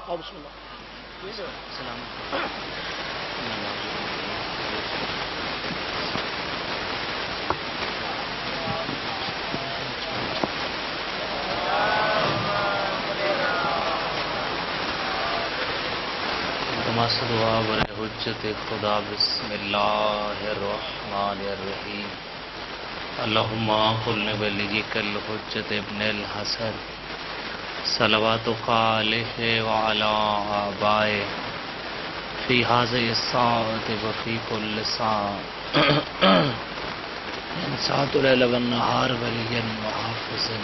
اور بسم اللہ السلام نماز دعا برے حجت خدا بسم اللہ الرحمن الرحیم اللہم قل بلیک الحجت ابن الحسن صلواتک علیہ وعلی آبائے فی هذه الساعة وفی کل ساعة ساعة اللیل والنہار ولیا وحافظا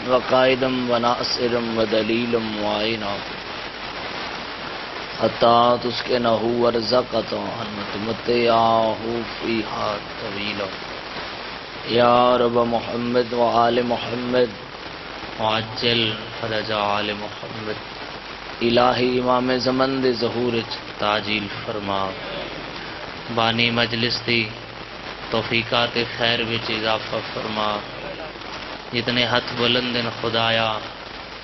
وقائدا وناصرا ودلیلا معینا حتی تسکنہ ورزقتا ان تمتعہ فیہا طویلا یا رب محمد وآل محمد وعجل فرج آل محمد الہی امام زمن دے ظہور تاجیل فرما بانی مجلس دی توفیقات خیر وچ اضافہ فرما جتنے ہاتھ بلند ہیں خدایا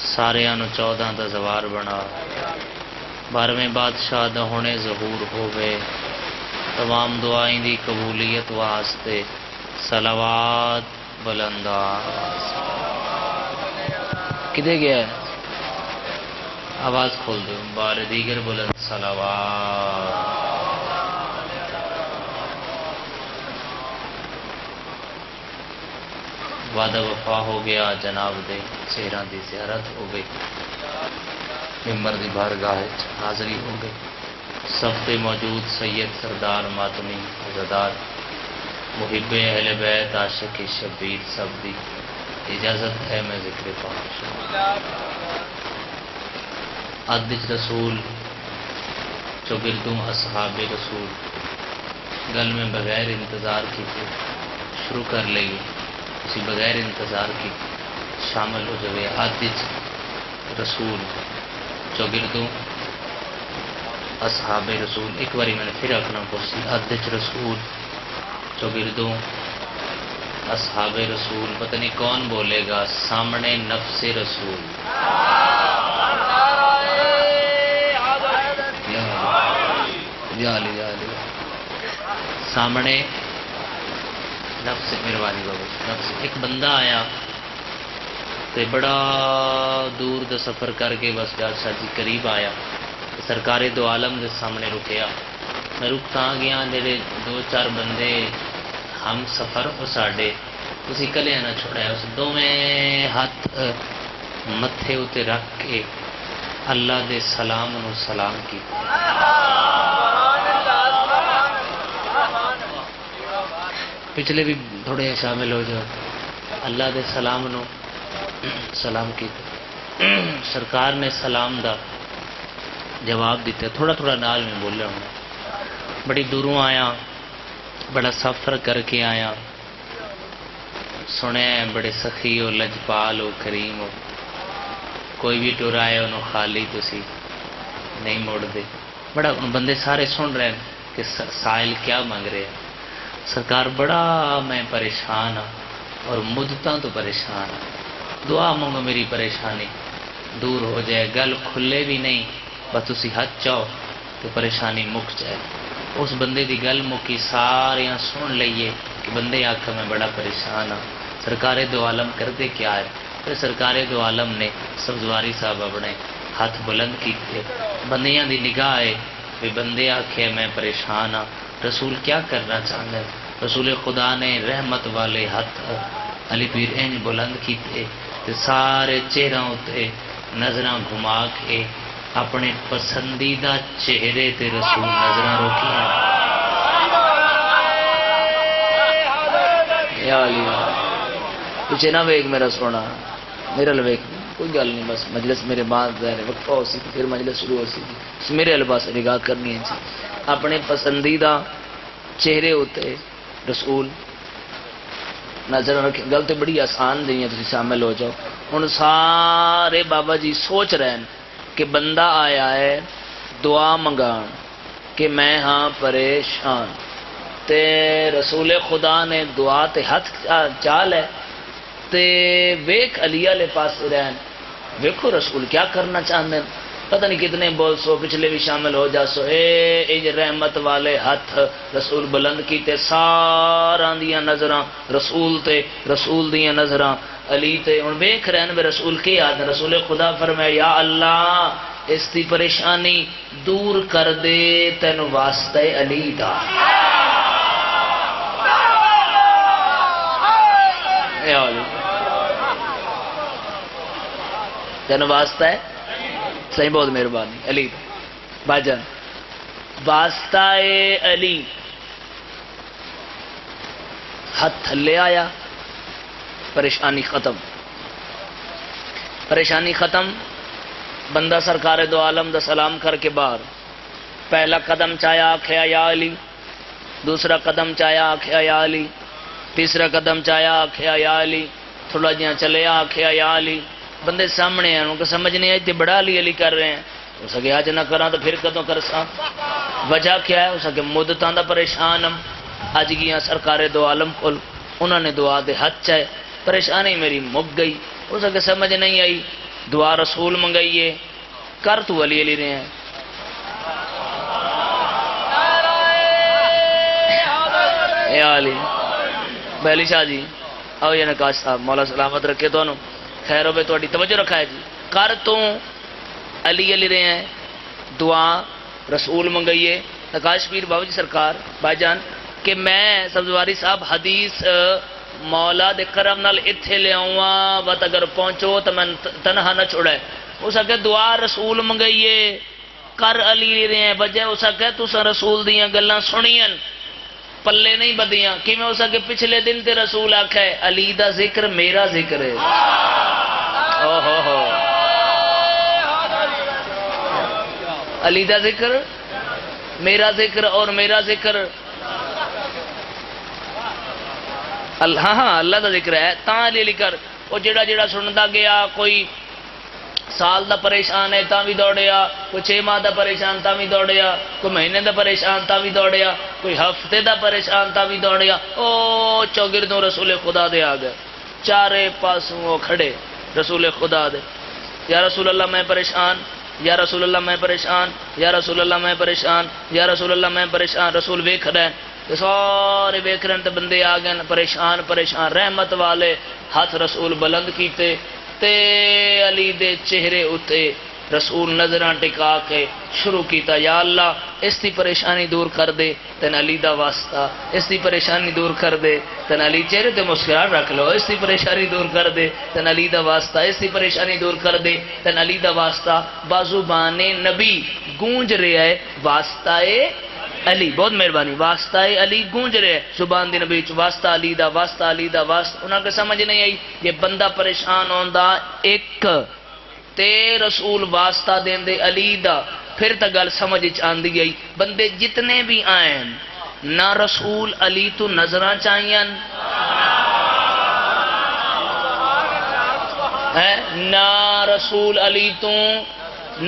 ساریاں نو 14 دا زوار بنا 12ویں بادشاہ دا ہونے ظہور ہوئے تمام دعائیں دی قبولیت واسطے صلوات بلندہ کدھے گیا ہے آواز کھول دو بار دیگر بلند صلوات وعدہ وفا ہو گیا جناب دے چہرہ دی زیارت ہو گئی ممبر دی بارگاہ حاضری ہو گئی سب پہ موجود سید سردار ماتمی عزادار محب اہل بیت عاشق شبیر سب دی اجازت ہے میں ذکر پاک عدج رسول چوگردوں اصحاب رسول گل میں بغیر انتظار کی شروع کر لئی اسی بغیر انتظار کی شامل ہو جائے عدج رسول چوگردوں اصحاب رسول ایک باری میں نے پھر اپنا پوچھی عدج رسول چوگردوں اصحاب رسول پتہ نہیں کون بولے گا سامنے نفس رسول یا علی سامنے نفس مہربانی بابا نفس ایک بندہ آیا تے بڑا دور دا سفر کر کے بس بادشاہ جی قریب آیا سرکار دو عالم دے سامنے رکیا میں رکتا گیا جڑے 2-4 بندے ہم سفر ہو ساڈے تسی کلے نہ چھوڑیا اس دوویں ہاتھ متھے اتے رکھ کے اللہ دے سلام نو سلام کی پچھلے بھی تھوڑے شامل ہو جاؤ اللہ دے سلام نو سلام کی سرکار نے سلام دا جواب دیتا تھوڑا تھوڑا نال میں بول رہا ہوں بڑی دوروں آیا بڑا سفر کر کے آیا سنے بڑے سخی ہو لجپال ہو کریم ہو کوئی بھی ٹور آئے انہوں خالی تسی نہیں موڑ دے بڑا بندے سارے سن رہے ہیں کہ سائل کیا مانگ رہے ہیں سرکار بڑا میں پریشان ہوں اور مدتاں تو پریشان ہوں دعا مانگو میری پریشانی دور ہو جائے گل کھلے بھی نہیں بس تسی ہاتھ چاہو تو پریشانی مک جائے اس بندے دی گل مکی سارے سن لئیے کہ بندے آکھا میں بڑا پریشان ہوں سرکار دو عالم کرتے کیا ہے پھر سرکار دو عالم نے سبزواری صاحب اپنے ہاتھ بلند کیتے بندیاں دی نگاہ ہے بھی بندے آکھے میں پریشان ہوں رسول کیا کرنا چاہتا ہے رسول خدا نے رحمت والے ہاتھ علی پیر انج بلند کیتے تے سارے چہروں تے نظراں گھما کے اپنے پسندیدہ چہرے تے رسول نظراں روکیا یا علی پیچھے نہ ویک میرا سونا میرا لویک کوئی گل نہیں بس مجلس میرے بعد ظاہر وقفہ ہو سی پھر مجلس شروع ہو سی میرے الباس نگاہ کرنی ہے اپنے پسندیدہ چہرے ہوتے رسول نظر رکھیں گل تو بڑی آسان دی ہے تسی شامل ہو جاؤ ہن سارے بابا جی سوچ رہے ہیں کہ بندہ آیا ہے دعا منگان کہ میں ہاں پریشان تے رسول خدا نے دعا تے ہاتھ چال ہے تے ویک علی والے پاس رہن دیکھو رسول کیا کرنا چاہتے ہیں، پتہ نہیں کتنے بول سو پچھلے بھی شامل ہو جا سو، اے رحمت والے ہاتھ رسول بلند کیتے، سارا دیاں نظراں رسول تے، رسول دیاں نظراں علی تے۔ ہن ویکھ رہے ہیں رسول کی یاد، رسول خدا فرمایا یا اللہ اس دی پریشانی دور کر دے تین واسطے علی دا۔ یا علی تین واسطہ ہے، صحیح بہت مہربانی علی بھائی جان، واسطہ علی۔ ہاتھ تھلے آیا، پریشانی ختم، پریشانی ختم۔ بندہ سرکار دو عالم دا سلام کر کے باہر، پہلا قدم چایا آکھیا یا علی، دوسرا قدم چایا آکھیا یا علی، تیسرا قدم چایا آکھیا یا علی، تھوڑا جہاں چلے آکھیا یا علی۔ بندے سامنے ہیں، ان کو سمجھ نہیں آئی، بڑا علی علی کر رہے ہیں، ہو سکے آج نہ کراں تو پھر کدوں کر ساں۔ وجہ کیا ہے؟ ہو سکے مدتاں دا پریشان ہم، اج گیا سرکار دو عالم کول، انہوں نے دعا دے ہاتھ چاہے، پریشانی میری مک گئی، ہو سکے سمجھ نہیں آئی، دعا رسول منگائیے، کر تو علی علی رہے ہیں۔ اے علی بہلی شاہ جی آؤ، یہ نقاش صاحب مولا سلامت رکھے تو خیر ہو، تھوڑی توجہ رکھا ہے جی، کر تو علی علی رہے ہیں، دعا رسول منگائیے۔ نقاش پیر بابا جی سرکار بھائی جان کہ میں سبزواری صاحب حدیث مولا دے کرم نال اتھے لے آؤں، بات اگر پہنچو تو میں تنہا نہ چھوڑے، ہو سکے دعا رسول منگائیے، کر علی رہے ہیں، بجے ہو سکے تو رسول دیاں گلاں سنیاں پلے نہیں بدیاں، کہ میں ہو سکے پچھلے دن تے رسول آکھا ہے علی دا ذکر میرا ذکر ہے، علی دا ذکر میرا ذکر اور میرا ذکر ہاں ہاں اللہ دا ذکر ہے، تاں علی علی کر۔ وہ جڑا جڑا سندا گیا، کوئی سال دا پریشان ہے تاں بھی دوڑیا، کوئی 6 ماہ دا پریشان تاں بھی دوڑیا، کوئی مہینے دا پریشان تاں بھی دوڑیا، کوئی ہفتے دا پریشان تاں بھی دوڑیا، او چوگردوں رسول خدا دے آ گئے، چارے پاسوں وہ کھڑے رسول خدا دے، یا رسول اللہ میں پریشان، یا رسول اللہ میں پریشان، یا رسول اللہ میں پریشان، یا رسول اللہ میں پریشان۔ رسول ویکھ رہے ہیں، سارے ویکھ رہے ہیں تے بندے آ گئے پریشان پریشان، رحمت والے ہاتھ رسول بلند کیتے تے علی دے چہرے اتے رسول نظراں ٹکا کے شروع کیتا، یا اللہ اس دی پریشانی دور کر دے تین علی دا واسطہ، اس دی پریشانی دور کر دے تین علی، چہرے تے مسکراہٹ رکھ لو، اس دی پریشانی دور کر دے تین علی دا واسطہ، اس دی پریشانی دور کر دے تین علی دا واسطہ۔ بازوبان نبی گونج رہا ہے واسطہ علی، بہت مہربانی، واسطہ علی گونج رہے ہیں زبان دی نبی چ، واسطہ علی دا، واسطہ علی دا، واسطہ۔ انہاں کو سمجھ نہیں آئی، یہ بندہ پریشان ہوندا ایک تے رسول واسطہ دین دے علی دا، پھر تا گل سمجھ آندی گئی۔ بندے جتنے بھی آئیں نہ رسول علی تو نظراں چاہیے، نہ رسول علی تو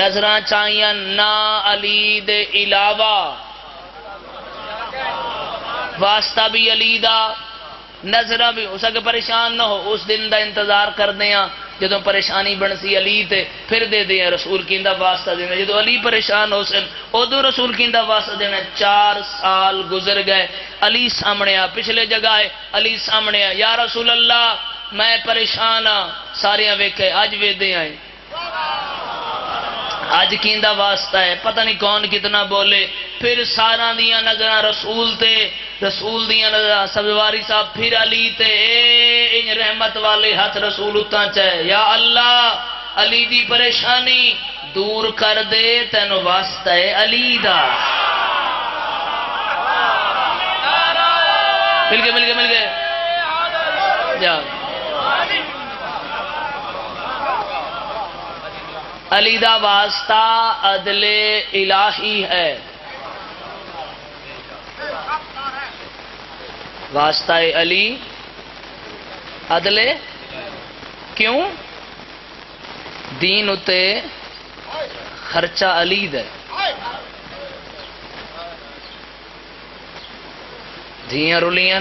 نظراں چاہیے، نہ علی دے علاوہ واسطہ بھی علی دا، نظرہ بھی۔ ہو سکے پریشان نہ ہو، اس دن دا انتظار کر دیا جدو پریشانی بنسی علی تے، پھر دے دیا رسول کیندہ واسطہ دینا، جدو علی پریشان ہو سن ادو رسول کیندہ واسطہ دینا۔ 4 سال گزر گئے، علی سامنے آ، پچھلے جگہ ہے علی سامنے آ، یا رسول اللہ میں پریشان ہاں، ساریاں ویکھے اج وے دے آئے، اج کیندہ واسطہ ہے، پتہ نہیں کون کتنا بولے، پھر سارا دیاں نظرہ رسول تے، رسول دیاں نظرہ سبزواری صاحب پھر علی تے، ان رحمت والے ہاتھ رسول اتنا چاہے، یا اللہ علی دی پریشانی دور کر دے تینو واسطہ ہے علی دا۔ مل گئے جا علی دا واسطہ عدل الہی ہے، واسطہ علی عدل کیوں؟ دین اتے خرچہ علی دے، دھیاں رلیاں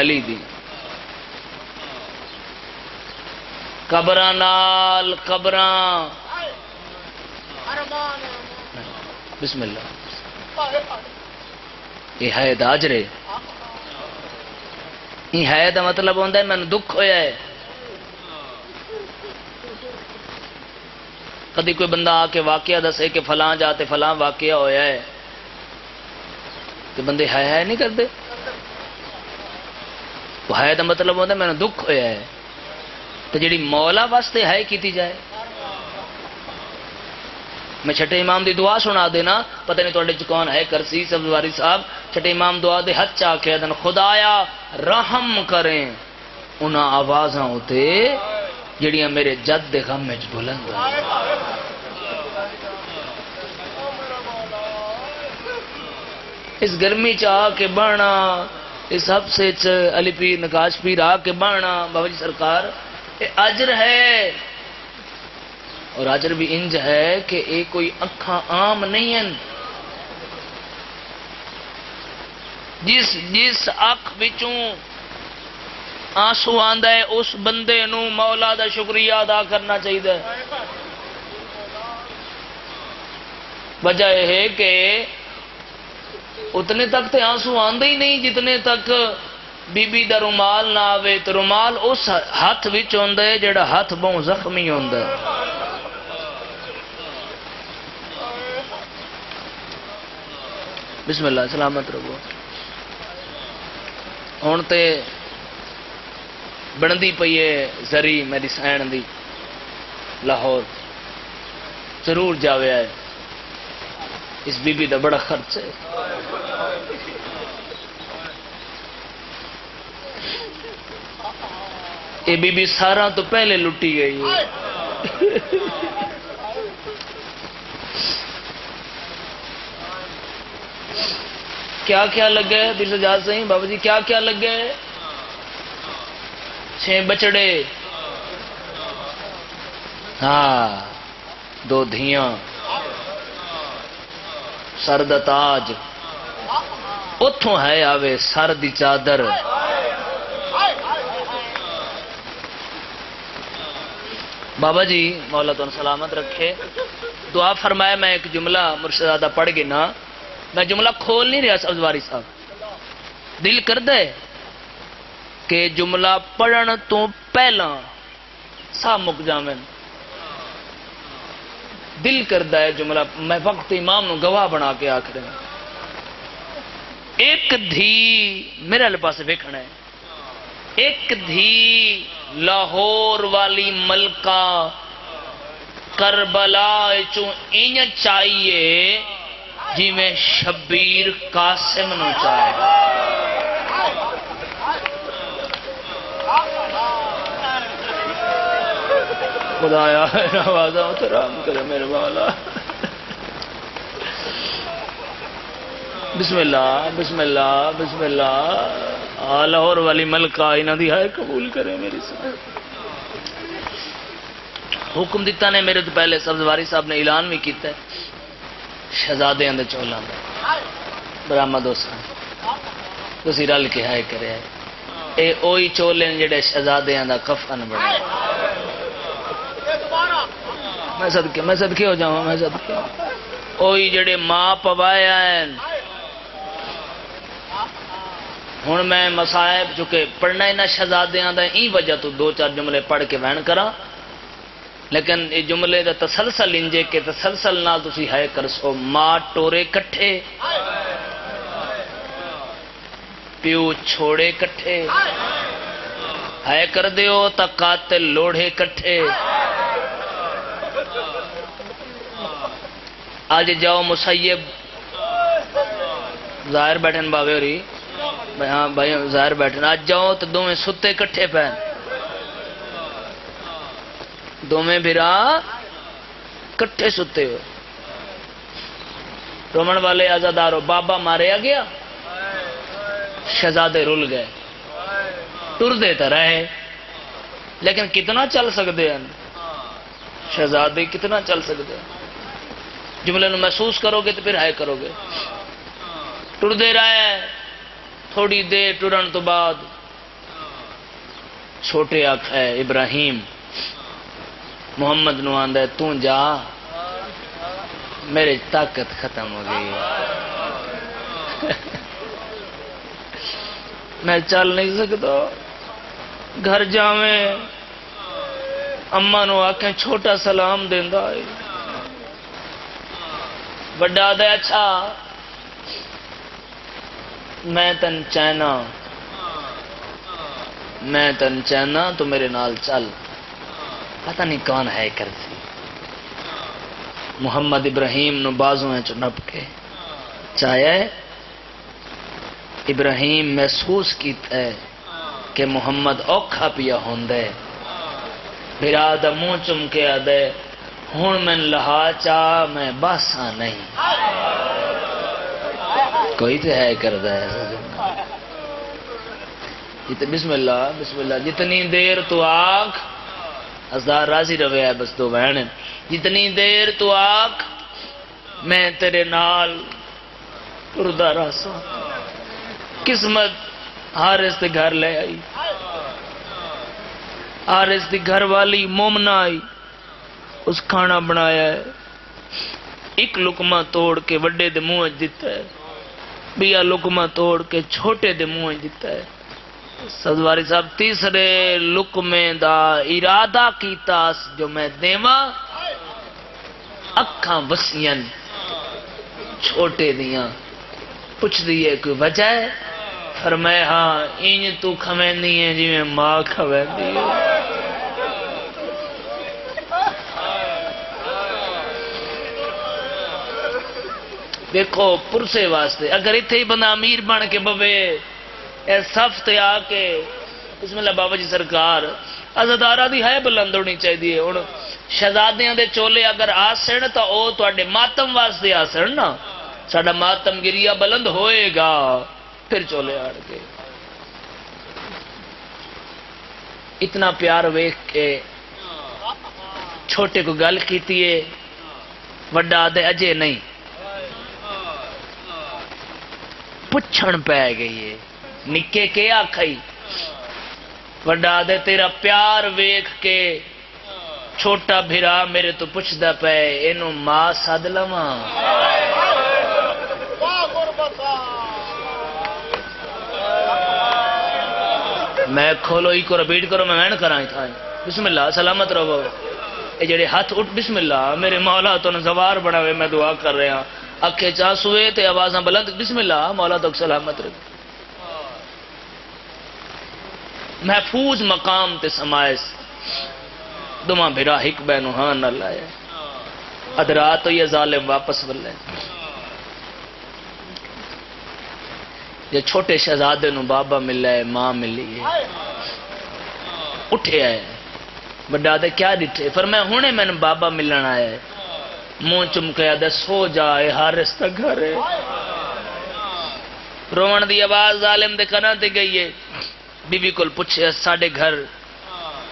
علی دی، قبراں نال قبراں بسم اللہ یہ ہے داجرے یہ ہے دا مطلب ہوتا ہے میں دکھ ہویا ہے کدی کوئی بندہ آ کے واقعہ دسے کہ فلاں جاتے فلاں واقعہ ہویا ہے تو بندے ہے نہیں کرتے وہ ہے دا مطلب ہوتا ہے میں دکھ ہویا ہے تو جڑی مولا واسطے ہے کیتی جائے میں چھٹے امام دی دعا سنا دینا پتہ نہیں توڑے کون ہے کرسی سبزواری صاحب چھٹے امام دعا دے ہاتھ چاہ کے دن خدایا رحم کریں انہاں آوازاں ہوتے جڑیاں میرے جد دے غم میں بلند ہیں اس گرمی چاہ کے بڑھنا اس حب سے علی پیر نکاش پیر آ کے بڑھنا بابا جی سرکار یہ اجر ہے اور اجر بھی انج ہے کہ ایک کوئی اکھاں عام نہیں ہیں جس اکھ وچوں آنسو آندا ہے اس بندے نو مولا دا شکریہ ادا کرنا چاہیے وجہ یہ ہے کہ اتنے تک تے آنسو آندے ہی نہیں جتنے تک بی بی دا رومال نہ آوے تو رومال اس ہاتھ وچ ہوندا ہے جڑا ہاتھ بہوں زخمی ہوندا ہے بسم اللہ سلامت رہو ہوں تے بندی پئی ہے زری میری سین دی لاہور ضرور جاوے ہے اس بی بی دا بڑا خرچ ہے یہ بی بی سارا تو پہلے لٹی گئی ہے کیا کیا لگ گئے دل سے جا سہی بابا جی کیا کیا لگ گئے 6 بچڑے ہاں 2 دھیاں سر دا تاج اتھوں ہے آوے سر دی چادر بابا جی مولا تو سلامت رکھے دعا فرمائے میں ایک جملہ مرشدادہ پڑھ گئی نا میں جملہ کھول نہیں رہا سبزواری صاحب دل کر دے کہ جملہ پڑھن تو پہلا سا مک جامن دل کردہ ہے جملہ میں وقت امام نو گواہ بنا کے آخر ایک دھی میرے لئے پاس ویکھنا ہے ایک دھی لاہور والی ملکہ کربلا چوں این چاہیے جی میں شبیر قاسم نو چاہے خدایا نوازا احترام کرے میرے مولا بسم اللہ بسم اللہ بسم اللہ لاہور والی ملکہ انہاں دی ہے قبول کرے میری ساتھ حکم دیتا نے میرے تو پہلے سبزواری صاحب نے اعلان بھی کیتا ہے شہزادے اندر چولاں دا برآمد ہوسن تسی رل کے ہے کرے اے اوہی چولے جڑے شہزادے دا کفن بنے میں صدقے ہو جاؤں میں صدقے اوہی جڑے ماں پوائے ہیں ہن میں مصائب چکے پڑھنا انہاں شہزادیاں دا این وجہ تو 2-4 جملے پڑھ کے وین کرا لیکن یہ جملے دا تسلسل انجے کہ تسلسل نال تسی ہے کرسو ماں ٹورے کٹھے پیو چھوڑے کٹھے ہے کر دیو تا قاتل لوڑے کٹھے آج جاؤ مسیب ظاہر بیٹھن باوے ہوری ہاں بھائی ظاہر بیٹھن آج جاؤ تو دو میں ستے کٹھے پہن دو میں بھرا کٹھے ستے ہو رومن والے آزادارو بابا ماریا گیا شہزادے رول گئے ٹر دیتا رہے لیکن کتنا چل سکتے ہیں شہزادے کتنا چل سکتے ہیں جملے نو محسوس کرو گے تو پھر ہے کرو گے ٹر دے رہا ہے تھوڑی دیر ٹرن تو بعد چھوٹے آنکھ ہے ابراہیم محمد نو آندا ہے تو جا میرے طاقت ختم ہو گئی میں چل نہیں سکتا گھر جاویں اما نو آکھیں چھوٹا سلام دیندا ہے بڑا دے اچھا میں تن چینا تو میرے نال چل پتہ نہیں کون ہے کرتی محمد ابراہیم نو بازویں چ نپ کے چاہے ابراہیم محسوس کیتا ہے کہ محمد اوکھا پیا ہوندے بھرا دا منہ چم کے آدے ہن میں لہا چاہ میں باسا نہیں کوئی تو ہے کردہ ہے بسم اللہ جتنی دیر تو آنکھ ازدار راضی روے ہے بس دو بہن جتنی دیر تو آنکھ میں تیرے نال ٹردہ راسا قسمت حارث تے گھر لے آئی حارث دی گھر والی مومنا آئی اس کھانا بنایا ہے ایک لقمہ توڑ کے وڈے دے منہ دیتا ہے بیا لقمہ توڑ کے چھوٹے دے منہ دیتا ہے سدواری صاحب تیسرے لقمے دا ارادہ کیتا جو میں دیواں اکھاں وسیاں چھوٹے دیاں پوچھ دیئے کوئی وجہ ہے فرمایا ہاں اینج تو کھویندی ہے جی میں ماں کھویندی ہے دیکھو پرسے واسطے اگر اتھے ہی بندہ امیر بن کے بوے اے صف تے آ کے بسم اللہ بابا جی سرکار عزادارہ دی ہے بلند ہونی چاہیے ہن شہزادیاں دے چولے اگر آسن تو او تواڈے ماتم واسطے آسن نا ساڈا ماتم گریا بلند ہوئے گا پھر چولے آڑ کے اتنا پیار ویکھ کے چھوٹے کو گل کیتی ہے وڈا دے اجے نہیں پچھن پہ گئی ہے نکے کے آکھائی وڈا دے تیرا پیار ویکھ کے چھوٹا بھرا میرے تو پچھدا پے اینو ماں سد لواں میں کھولو ہی کو رپیٹ کرو میں وین کراں تھا بسم اللہ سلامت رہو اے جڑے ہاتھ اٹھ بسم اللہ میرے مولا تو نزوار بناوے میں دعا کر رہا ہوں اکھے چاسوے تے آوازاں بلند بسم اللہ مولا تو سلامت رکھ محفوظ مقام تے سمائس دماں بھرا ہک بینو ہاں نہ لائے ادرات تو یہ ظالم واپس ولے یہ چھوٹے شہزادے نو بابا ملا ہے ماں ملی ہے اٹھے آئے بڑا دے کیا ڈٹھے فرمایا ہونے میں نے بابا ملنا آیا ہے منہ چمکے آدھے سو جائے حارث تک گھر ہے روان دی آواز ظالم دے کنا تے گئی ہے بی بی کل پوچھے ساڑھے گھر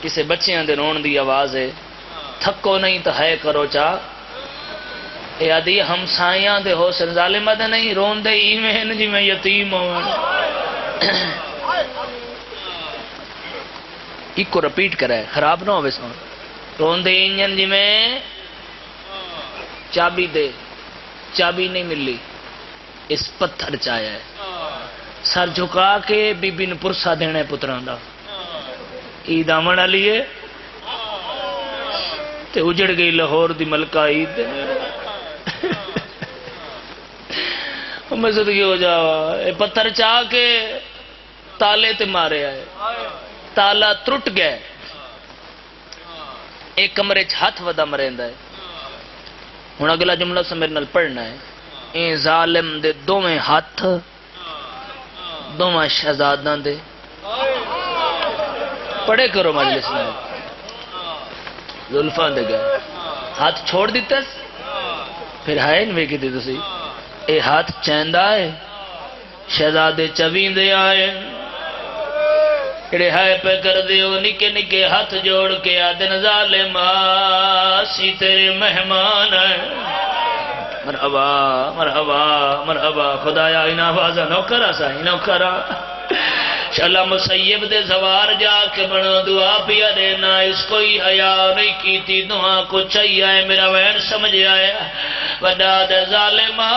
کسے بچیاں دے رون دی آواز ہے تھکو نہیں تو ہے کرو چاہ اے آدھی ہم سائیاں دے ہو سن ظالم دے نہیں رون دے ایمین جی میں یتیم ہوں ایک کو رپیٹ کرے خراب نہ ہوئے سن رون دے اینجن جی میں چابی دے چابی نہیں ملی اس پتھر چایا ہے سر جھکا کے بی بی نے پرسا دینے پتران دا عید آمن آلیے تے اجڑ گئی لاہور دی ملکہ عید میں صدقی ہو جاوا پتھر چاہ کے تالے تے مارے آئے تالا ترٹ گئے ایک کمرے ہاتھ ودا مریندا ہے ہن اگلا جملہ سے میرے نال پڑھنا ہے اے ظالم دے دوویں ہاتھ دوواں شہزاداں دے پڑھے کرو مجلس میں زلفاں دے گئے ہاتھ چھوڑ دیتا پھر ہائے نوے کی دی تسی اے ہاتھ چیندا ہے شہزادے چوین دے آئے رہائے پہ کر دیو نکے نکے ہاتھ جوڑ کے آدن ظالم آسی تیرے مہمان ہے مرحبا مرحبا مرحبا خدایا انہا آوازہ نوکرہ سا نوکرہ شالا مسیب دے زوار جا کے بنا دعا پیا دینا اس کوئی حیا نہیں کیتی دعا کو چاہیے ہے میرا وین سمجھ آیا وڈا دے ظالمہ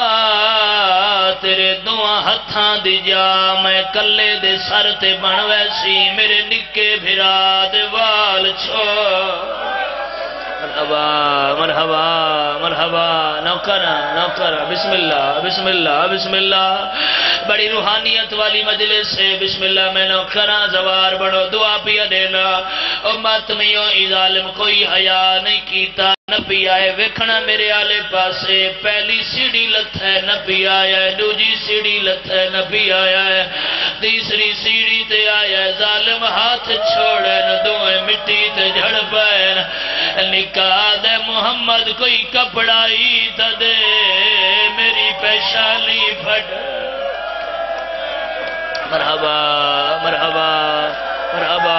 تیرے دعا ہتھاں دی جا میں کلے دے سر تے بن ویسی میرے نکے بھرا دے وال چھوڑ مرحبا مرحبا مرحبا نوکر بسم اللہ بسم اللہ بسم اللہ بڑی روحانیت والی مجلس سے بسم اللہ میں نوکراں زوار بڑھو دعا پیا دینا امت میوں ای ظالم کوئی حیا نہیں کیتا نبی آئے ویکھنا میرے آلے پاسے پہلی سیڑھی لت ہے نبی آیا ہے دوجی سیڑھی لت ہے نبی آیا ہے تیسری سیڑھی تے آیا ہے ظالم ہاتھ چھوڑے نہ دوئے مٹی تے جھڑ پائے نکاح دے محمد کوئی کپڑائی تا دے میری پیشانی پھٹ مرحبا مرحبا مرحبا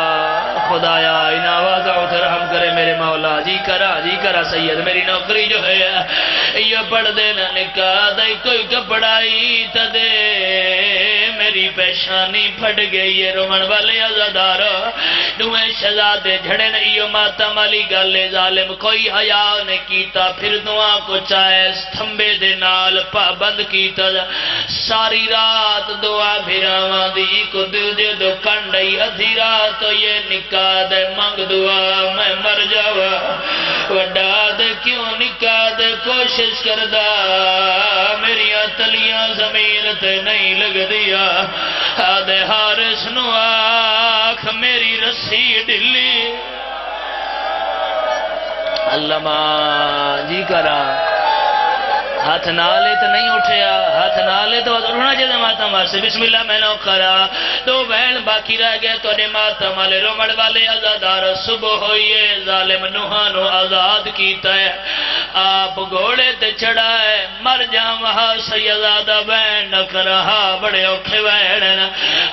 خدایا ان آوازوں سے رحم کرے میرے مولا جی کرا سید میری نوکری جو ہے یہ پڑھ دینا نکاح دے کوئی کپڑائی تا دے میری پیشانی پھٹ گئی ہے رومن والے عزادار دوئے شہزادے جھڑے نہیں ماتم علی گالے ظالم کوئی حیا نے کیتا پھر دعا کو چاہے ستھمبے دے نال پابند کیتا ساری رات دعا بھیراواں دی کو دوجے دو کنڈئی ادھی رات یہ نکاح دے منگ دعا میں مر جاوا وڈا دے کیوں نکاح دے کوشش کردہ میری تلیاں زمین تے نہیں لگ دیا آدھے حارس نو آکھ میری رسی ڈلی اللہ ماں جی کرا ہاتھ نالے تو نہیں اٹھیا ہاتھ نالے تو اٹھنا چاہتے ماتم واسے بسم اللہ میں نو کرا دو بہن باقی رہ گئے تو نے ماتم والے رومڑ والے آزادار صبح ہوئیے ظالم نوحانو آزاد کیتا ہے آپ گھوڑے تے چڑھا ہے مر جام وہاں سیدادہ بہن نکر ہاں بڑے اوکھے بہن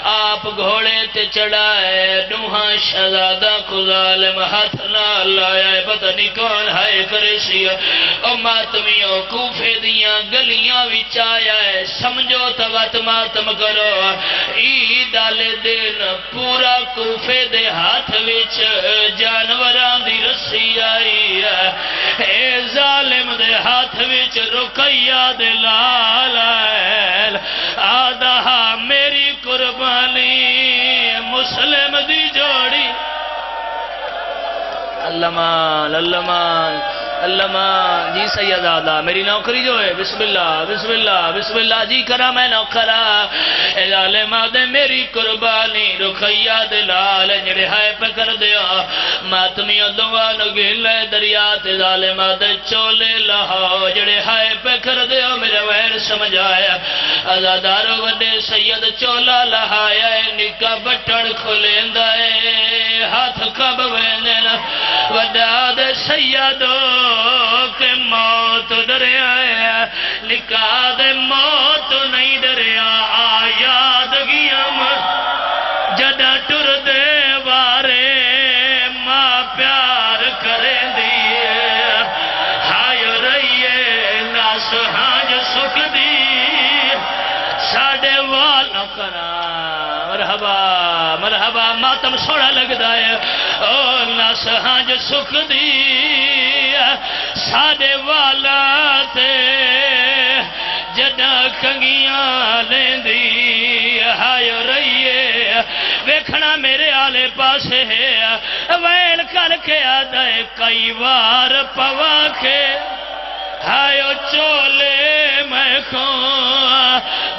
آپ گھوڑے تے چڑھا ہے نوحان شہزادہ کو ظالم ہاتھ نال آیا ہے پتہ نہیں کون ہائے کرسی او ماتمیوں کوفے دیاں گلیاں وچ آیا ہے سمجھو توات ماتم کرو عید آلے دن پورا کوفے دے ہاتھ وچ جانوران دی رسی آئی ہے اے ظالم دے ہاتھ وچ رقیہ دے لال آدھا میری قربانی مسلم دی جوڑی اللہ مان جی سیدادہ میری نوکری جو ہے بسم اللہ بسم اللہ بسم اللہ جی کرا میں نوکرا اے ظالمہ دے میری قربانی رقیہ دے لال جڑے ہائے پکر دیا ماتمیوں دعا نگل دریا تے ظالمہ دے چولے لہو جڑے ہائے پکر دیا میرے ویر سمجھ آیا آزادارو وڈے سید چولا لہایا نکا بٹن کھلیندہ ہاتھ کب ویندن وڈا دے سیدو کہ موت ڈرے آیا نکاح دے موت نہیں ڈریا آیاد گیم جدہ ٹر دے وارے ماں پیار کریں دیئے ہائے رہیے ناس ہانج سکھ دی ساڑے والوں کرا مرحبا مرحبا ماتم سوڑا لگ دائے او ناس ہانج سکھ دی ساڑے والا تے جدہ کنگیاں لیندی ہائے رہیے ویکھنا میرے آلے پاسے ہے ویل کر کے آدھے کئی وار پوا کے ہائے چولے میں کھوں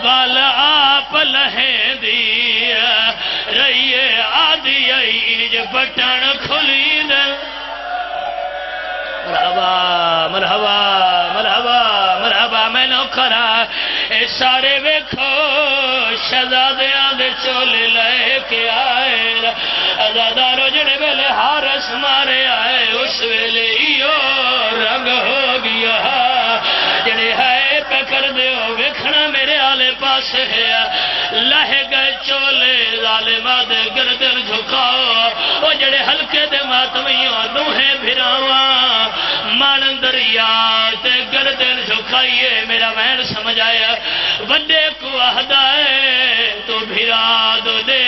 والا آپ لہیں دی رہیے آدھی ایج بٹن کھلی دے مرحبا مرحبا مرحبا مرحبا میں نوکرا اے سارے ویکھو شہزادیاں دے چولے لے کے آئے آزادارو جڑے ویلے حارس مارے آئے اس ویلے ایو رنگ ہو گیا جڑے ہے پکر دیو ویکھنا میرے آلے پاس ہے لہے گئے چولے ظالمہ دے گردن جھکاؤ او جڑے ہلکے دے ماتمیوں نوہیں بھراواں مان دریا تے گردن جھکائیے میرا وین سمجھ آیا وڈے کو آہدہ ہے تو بھرا دو دے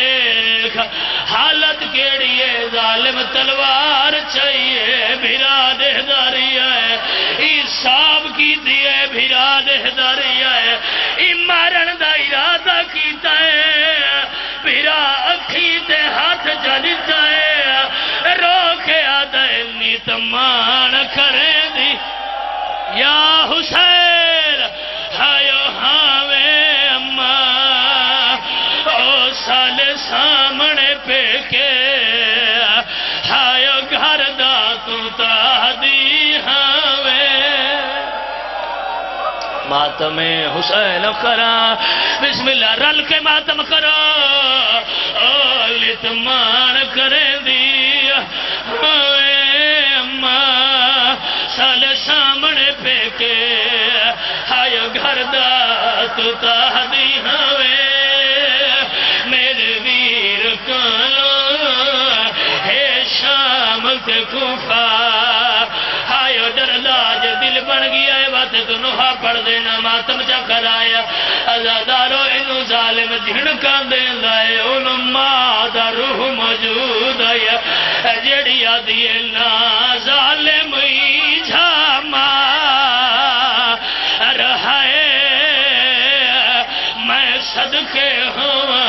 کیڑی ہے ظالم تلوار چاہیے بھرا دہداری ہے حساب کی دیئے بھرا دہداری ہے مارن دا ارادہ کیتا ہے بھرا اکھی تے ہاتھ جلتا ہے روکے آدھے نیت مان کریں دی یا حسین ہائیو ہاوے اماں او سال سامنے پہ کے ہائیو گھر دا تو تہدی ہاوے ماتم حسین کرا بسم اللہ رل کے ماتم کرا لتمان کریں دی ہوئے اماں سال سامنے پہ کے ہائے گھر دا تو تہدی ہوئے میرے ویر کالو ہے شام تے کوفہ ہائے ڈر لاج دل بن گیا ہے بات تو نوحہ پڑھ دینا ماتم چا کرایا ازادارو انو ظالم جھنکا دیں لائے علماء دا روح موجود ہے جڑی آدھی نا ظالم ہی جھاما رہے میں صدقے ہوا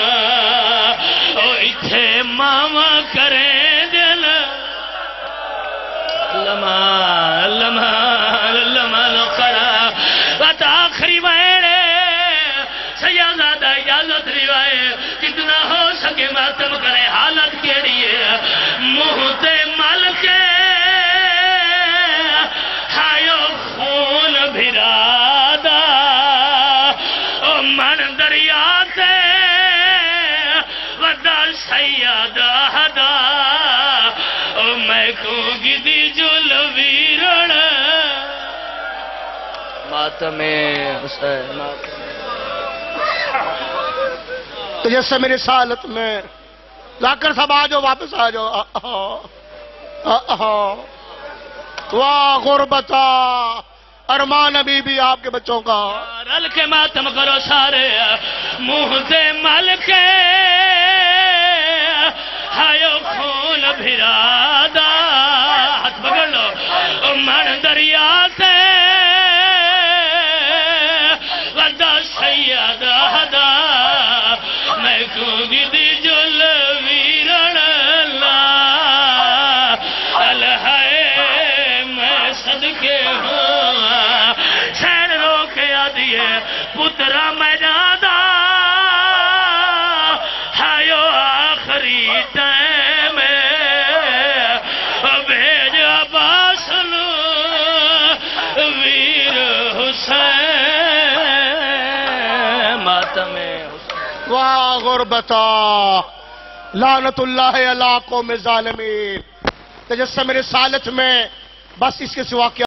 او اتھے ماما کریں دل لما لقرا بات آخری ویڑے سیادہ اجازت روائے جتنا ہو سکے ماتم کرے حالت کیڑی ہے مہتے مل کے ہائیو خون بھرادا او من دریاتے ودا سیادہ ہدا او میں کو گدی جل ویرن ماتم حسین تجسم رسالت میں لاکر صاحب آجو واپس آجو واہ غربتا ارمان ابھی بھی آپ کے بچوں کا رل کے ماتم کرو سارے منہ دے مل کے ہائیو خون بھرادا ہاتھ پکڑ لو من دریا سے ودا سیادہ ہدا میں کو گدی جل ویرن الہائے میں صدقے ہوں سین روکے آدھیے پترہ میدادا ہائیو آخری ٹائم بھیج عباس ویر حسین ماتم واہ غربتا لعنت اللہ علی قوم ظالمین تجسم رسالت میں بس اس کے سوا کیا